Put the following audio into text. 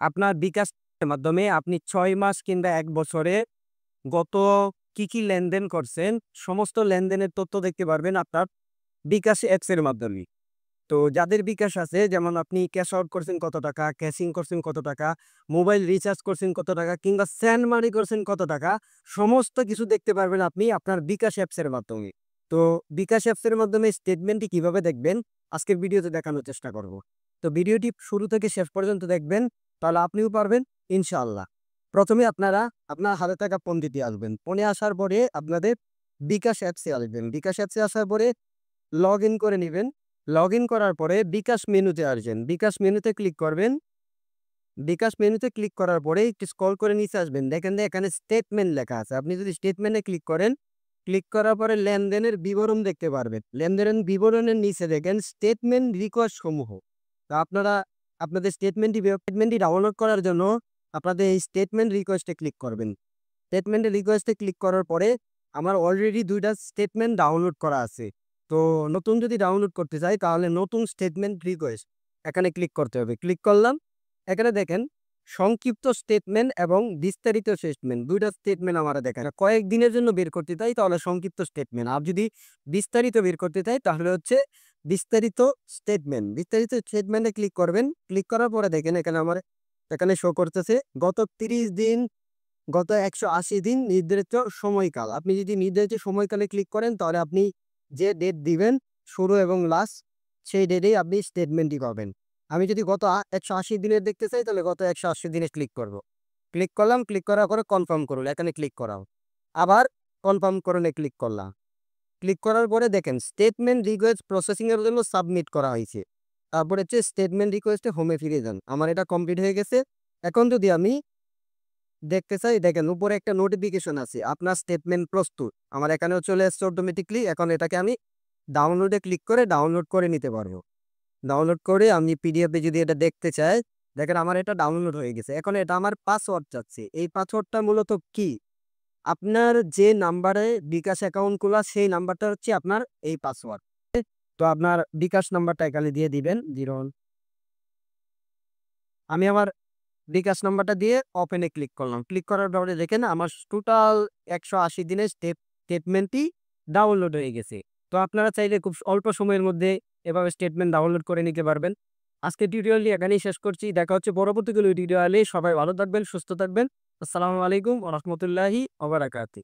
আপনার বিকাশ মাধ্যমে আপনি ৬ মাস কিংবা ১ বছরে গত কি লেনদেন করছেন, সমস্ত লেনদেনের তথ্য দেখতে পারবেন আপনার বিকাশ অ্যাপস এর মাধ্যমে। তো যাদের বিকাশ আছে যেমন আপনি ক্যাশ আউট করছেন কত টাকা, ক্যাশ ইন করছেন কত টাকা, মোবাইল রিচার্জ করছেন কত টাকা কিংবা সেন্ড মানি করছেন কত টাকা, সমস্ত কিছু দেখতে পারবেন আপনি আপনার বিকাশ অ্যাপস এর মাধ্যমে। তো বিকাশ অ্যাপস এর মাধ্যমে স্টেটমেন্টটি কিভাবে দেখবেন আজকের ভিডিওতে দেখানোর চেষ্টা করব। তো ভিডিওটি শুরু থেকে শেষ পর্যন্ত দেখবেন, তাহলে আপনিও পারবেন ইনশাআল্লাহ। প্রথমে আপনারা আপনার হাতে থাকা ফোনটিতে আসবেন। ফোনে আসার পরে আপনাদের বিকাশ অ্যাপসে আসবেন। বিকাশ অ্যাপসে আসার পরে লগইন করে নিবেন। লগইন করার পরে বিকাশ মেনুতে আসবেন। বিকাশ মেনুতে ক্লিক করবেন। বিকাশ মেনুতে ক্লিক করার পরে একটু স্ক্রল করে নিচে আসবেন। দেখেন যে এখানে স্টেটমেন্ট লেখা আছে। আপনি যদি স্টেটমেন্টে ক্লিক করেন, ক্লিক করার পরে লেনদেনের বিবরণ দেখতে পারবেন। লেনদেনের বিবরণের নিচে দেখেন স্টেটমেন্ট রিকোয়েস্ট সমূহ। তো আপনারা আপনাদের স্টেটমেন্টটি ডাউনলোড করার জন্য আপনাদের এই স্টেটমেন্ট রিকোয়েস্টে ক্লিক করবেন। স্টেটমেন্ট রিকোয়েস্টে ক্লিক করার পরে আমার অলরেডি ২ টা স্টেটমেন্ট ডাউনলোড করা আছে। তো নতুন যদি ডাউনলোড করতে চাই তাহলে নতুন স্টেটমেন্ট রিকোয়েস্ট এখানে ক্লিক করতে হবে। ক্লিক করলাম। এখানে দেখেন সংক্ষিপ্ত স্টেটমেন্ট এবং বিস্তারিত স্টেটমেন্ট ২ টা স্টেটমেন্ট আমারে দেখায়। কয়েকদিনের জন্য বের করতে চাই তাহলে সংক্ষিপ্ত স্টেটমেন্ট। আর যদি বিস্তারিত বের করতে চাই তাহলে হচ্ছে বিস্তারিত স্টেটমেন্ট। বিস্তারিত স্টেটমেন্টে ক্লিক করবেন। ক্লিক করার পরে দেখেন এখানে শো করতেছে গত ৩০ দিন, গত ১৮০ দিন নির্ধারিত সময়কাল। আপনি যদি নির্ধারিত সময়কালে ক্লিক করেন তাহলে আপনি যে ডেট দিবেন শুরু এবং লাস্ট সেই ডেটেই আপনি স্টেটমেন্টটি পাবেন। আমি যদি গত ১৮০ দিনের দেখতে চাই তাহলে গত ১৮০ দিনে ক্লিক করব। ক্লিক করলাম, ক্লিক করার পরে কনফার্ম করুন। এখানে ক্লিক করাও। আবার কনফার্ম করুন ক্লিক করলাম। ক্লিক করার পরে দেখেন স্টেটমেন্ট রিকোয়েস্ট প্রসেসিং এর জন্য সাবমিট করা হয়েছে। তারপরে হচ্ছে স্টেটমেন্ট রিকোয়েস্টে হোমে ফিরে যান। আমার এটা কমপ্লিট হয়ে গেছে। এখন যদি আমি দেখতে চাই দেখেন উপরে একটা নোটিফিকেশন আছে আপনার স্টেটমেন্ট প্রস্তুত। আমার এখানেও চলে এসছে অটোমেটিকলি। এখন এটাকে আমি ডাউনলোডে ক্লিক করে ডাউনলোড করে নিতে পারবো। ডাউনলোড করে আমি পিডিএফে যদি এটা দেখতে চাই, দেখেন আমার এটা ডাউনলোড হয়ে গেছে। এখন এটা আমার পাসওয়ার্ড চাচ্ছে। এই পাসওয়ার্ডটা মূলত কি? আপনার যে নাম্বারে বিকাশ অ্যাকাউন্ট খোলা সেই নাম্বারটা হচ্ছে আপনার এই পাসওয়ার্ড। তো আপনার বিকাশ নাম্বারটা এখানে দিয়ে দিবেন 01। আমি আমার বিকাশ নাম্বারটা দিয়ে ওপেনে ক্লিক করলাম। ক্লিক করার পরে দেখেন আমার টোটাল ১৮০ দিনের স্টেটমেন্টটি ডাউনলোড হয়ে গেছে। তো আপনারা চাইলে খুব অল্প সময়ের মধ্যে এভাবে স্টেটমেন্ট ডাউনলোড করে নিতে পারবেন। আজকের টিউটোরিয়ালটি এখানেই শেষ করছি। দেখা হচ্ছে পরবর্তী কোনো টিউটোরিয়ালে। সবাই ভালো থাকবেন, সুস্থ থাকবেন। আসসালামু আলাইকুম ওয়া রাহমাতুল্লাহি ওয়া বারাকাতুহু।